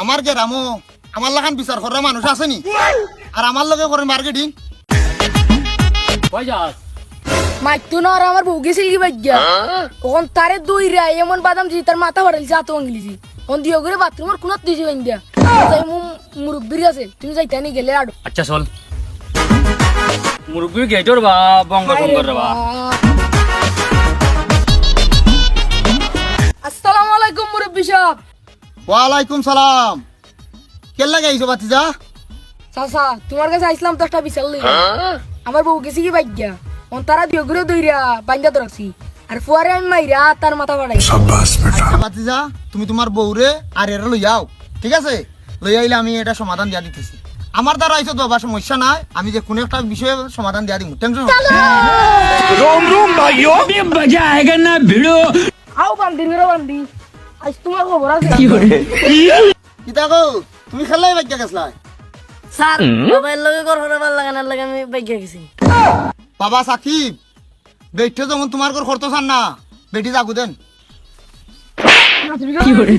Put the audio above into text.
আমার গেরামো আমার লাগান বিচার করা মানুষ আছে নি আর আমার লগে করেন মার্কেটিং কই যাস মাইতো না আর আমার বউ গেছিল কি বাজ্ঞা ওখান তারে দুই রে এমন বাদাম দিছি তার মাথা ফাটাইছে হাত ভাঙিলিছি ওখান দিয়ে করে বাথরুমের কোনত দিয়েছি বান্ধা মুরব্বির আছে তুমি যাইতে নি গেলে আডো আচ্ছা চল মুরব্বি গেটর বা বঙ্গর বঙ্গর বা আসসালামু আলাইকুম মুরব্বি সাহেব। ওয়ালাইকুম সালাম কে লাগে আইছো বাতিজা চাচা তোমার কাছে আইছিলাম তো একটা বিচার লই আমার বউ গেছি কি বাজ্ঞা ওখান তারা দিয়ে করে দইরা বান্ধা তো রাখছি আর ফুয়ারে আমি মাইরা তার মাথা ফাটাইছি। আচ্ছা বাতিজা তুমি তোমার বউরে আর এরা লই যাও ঠিক আছে লই আইলে আমি এটা সমাধান দিয়া দিতেছি আমার দ্বারা আইছো তো বাবা সমস্যা নাই আমি যে কোনো একটা বিষয়ে সমাধান দিয়া দিব টেনশন मजा आएगा ना भिड़ो আও বান্দি মেরো বান্দি আজ তোমার খবর আছে কিতা গো তুমি খেলাই বাইকা গেছলাই স্যার মোবাইল লগে কর হরা ভাল লাগে না লাগে আমি বাইকে গেছি। বাবা সাকিব বেটে যেমন তোমার ঘর করতে চান না বেটি যাগু দেন কি করে